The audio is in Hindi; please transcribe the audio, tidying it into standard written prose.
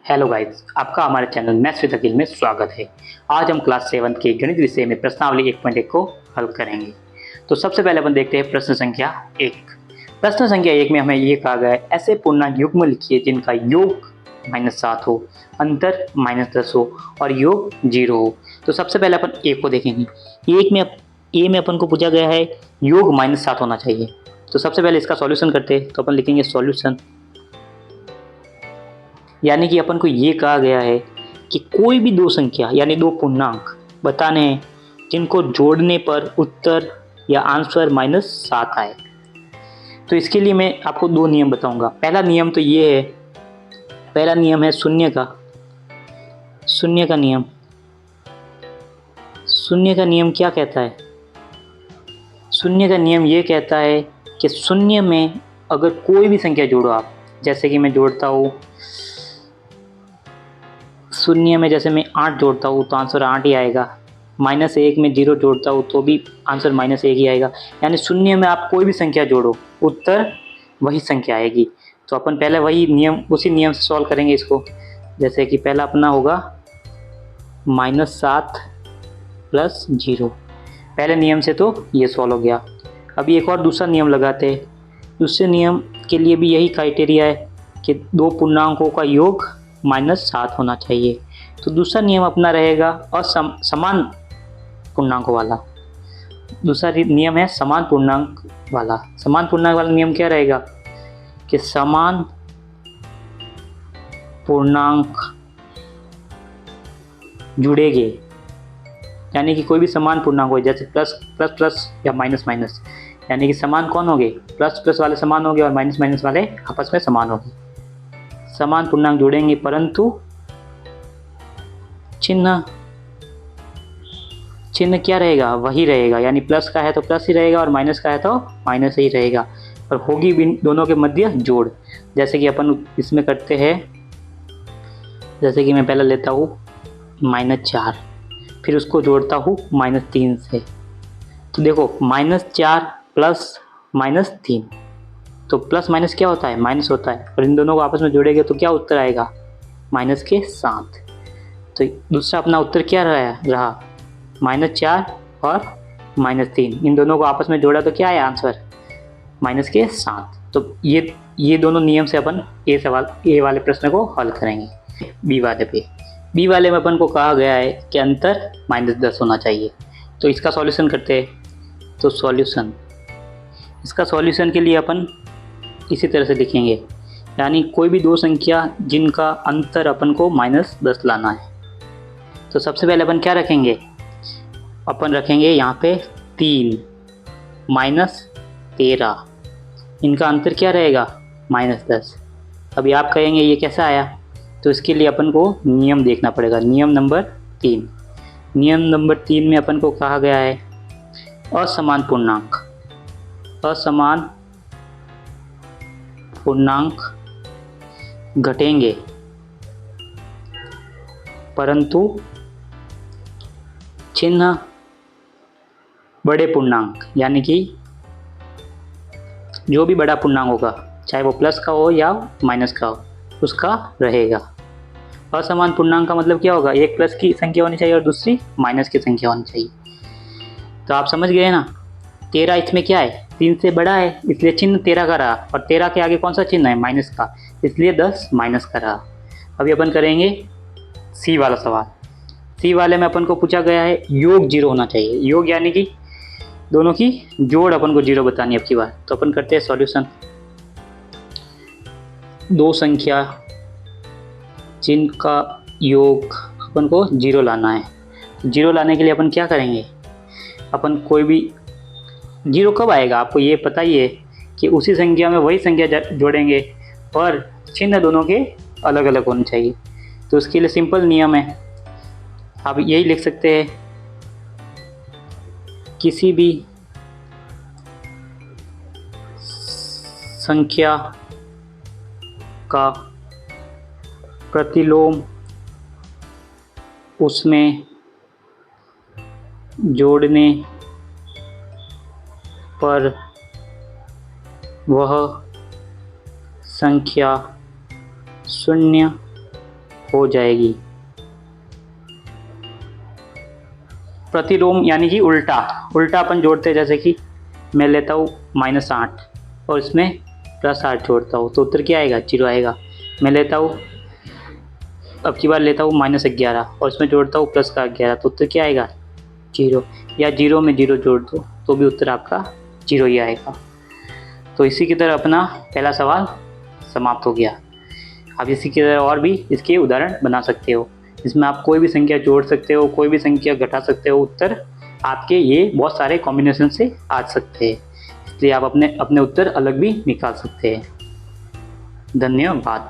हेलो गाइस, आपका हमारे चैनल मैथ्स विद अकील में स्वागत है। आज हम क्लास 7 के गणित विषय में प्रश्नावली 1.1 को हल करेंगे। तो सबसे पहले अपन देखते हैं प्रश्न संख्या 1। प्रश्न संख्या 1 में हमें ये कहा गया है, ऐसे पूर्णांक युग्म लिखिए जिनका योग -7 हो, अंतर -10 हो और योग 0 हो। तो सबसे पहले अपन ए को देखेंगे। ए में अपन को पूछा गया है योग -7 होना चाहिए। तो सबसे पहले इसका सॉल्यूशन करते हैं। तो अपन लिखेंगे सॉल्यूशन, यानी कि अपन को ये कहा गया है कि कोई भी दो संख्या यानी दो पूर्णांक बताने हैं जिनको जोड़ने पर उत्तर या आंसर -7 आए। तो इसके लिए मैं आपको दो नियम बताऊंगा। पहला नियम तो ये है, पहला नियम है शून्य का नियम। शून्य का नियम क्या कहता है? शून्य का नियम ये कहता है कि शून्य में अगर कोई भी संख्या जोड़ो आप, जैसे कि मैं जोड़ता हूँ शून्य में, जैसे मैं 8 जोड़ता हूँ तो आंसर 8 ही आएगा। -1 में 0 जोड़ता हूँ तो भी आंसर -1 ही आएगा। यानी शून्य में आप कोई भी संख्या जोड़ो, उत्तर वही संख्या आएगी। तो अपन पहले उसी नियम से सॉल्व करेंगे इसको। जैसे कि पहला अपना होगा -7 + 0। पहले नियम से तो ये सॉल्व हो गया। अभी एक और दूसरा नियम लगाते हैं। दूसरे नियम के लिए भी यही क्राइटेरिया है कि दो पूर्णांकों का योग -7 होना चाहिए। तो दूसरा नियम अपना रहेगा समान पूर्णांकों वाला। दूसरा नियम है समान पूर्णांक वाला। समान पूर्णांक वाला नियम क्या रहेगा कि समान पूर्णांक जुड़ेंगे, यानी कि कोई भी समान पूर्णांक हो, जैसे प्लस प्लस प्लस या माइनस माइनस, यानी कि समान कौन होंगे? प्लस प्लस वाले समान होंगे और माइनस माइनस वाले आपस में समान होंगे। समान पूर्णांक जोड़ेंगे परंतु चिन्ह क्या रहेगा? वही रहेगा। यानी प्लस का है तो प्लस ही रहेगा और माइनस का है तो माइनस ही रहेगा, और होगी भी दोनों के मध्य जोड़। जैसे कि अपन इसमें करते हैं, जैसे कि मैं पहले लेता हूँ -4, फिर उसको जोड़ता हूँ -3 से। तो देखो -4 प्लस -3, तो प्लस माइनस क्या होता है? माइनस होता है। और इन दोनों को आपस में जोड़ेंगे तो क्या उत्तर आएगा? -7। तो दूसरा अपना उत्तर क्या रहा? -4 और -3, इन दोनों को आपस में जोड़ा तो क्या है आंसर? -7। तो ये दोनों नियम से अपन ए वाले प्रश्न को हल करेंगे। बी वाले में अपन को कहा गया है कि अंतर -10 होना चाहिए। तो इसका सॉल्यूशन करते हैं। तो इसका सॉल्यूशन के लिए अपन इसी तरह से लिखेंगे, यानी कोई भी दो संख्या जिनका अंतर अपन को -10 लाना है। तो सबसे पहले अपन क्या रखेंगे? अपन रखेंगे यहाँ पे 3 -13, इनका अंतर क्या रहेगा? -10। अभी आप कहेंगे ये कैसा आया? तो इसके लिए अपन को नियम देखना पड़ेगा। नियम नंबर 3 में अपन को कहा गया है असमान पूर्णांक घटेंगे परंतु चिन्ह बड़े पूर्णांक, यानी कि जो भी बड़ा पूर्णांक होगा, चाहे वो प्लस का हो या माइनस का हो, उसका रहेगा। असमान पूर्णांक का मतलब क्या होगा? एक प्लस की संख्या होनी चाहिए और दूसरी माइनस की संख्या होनी चाहिए। तो आप समझ गए ना? 13 इसमें क्या है? 3 से बड़ा है, इसलिए चिन्ह 13 का रहा, और 13 के आगे कौन सा चिन्ह है? माइनस का, इसलिए 10 माइनस का रहा। अभी अपन करेंगे सी वाला सवाल। सी वाले में अपन को पूछा गया है योग 0 होना चाहिए। योग यानी कि दोनों की जोड़ अपन को 0 बतानी है अब की बार। तो अपन करते हैं सॉल्यूशन। दो संख्या जिनका योग अपन को 0 लाना है। 0 लाने के लिए अपन क्या करेंगे? अपन कोई भी 0 कब आएगा आपको ये पता ही है कि उसी संख्या में वही संख्या जोड़ेंगे, पर चिन्ह दोनों के अलग अलग होने चाहिए। तो उसके लिए सिंपल नियम है, आप यही लिख सकते हैं, किसी भी संख्या का प्रतिलोम उसमें जोड़ने पर वह संख्या शून्य हो जाएगी। प्रतिलोम यानी कि उल्टा उल्टा अपन जोड़ते हैं, जैसे कि मैं लेता हूँ -8 और इसमें +8 जोड़ता हूँ तो उत्तर क्या आएगा? 0 आएगा। मैं लेता हूँ, अब की बार लेता हूँ -11 और इसमें जोड़ता हूँ +11 तो उत्तर क्या आएगा? 0। या 0 में 0 जोड़ दो तो भी उत्तर आपका 0 ही आएगा। तो इसी की तरह अपना पहला सवाल समाप्त हो गया। आप इसी की तरह और भी इसके उदाहरण बना सकते हो। इसमें आप कोई भी संख्या जोड़ सकते हो, कोई भी संख्या घटा सकते हो, उत्तर आपके ये बहुत सारे कॉम्बिनेशन से आ सकते हैं, इसलिए आप अपने उत्तर अलग भी निकाल सकते हैं। धन्यवाद।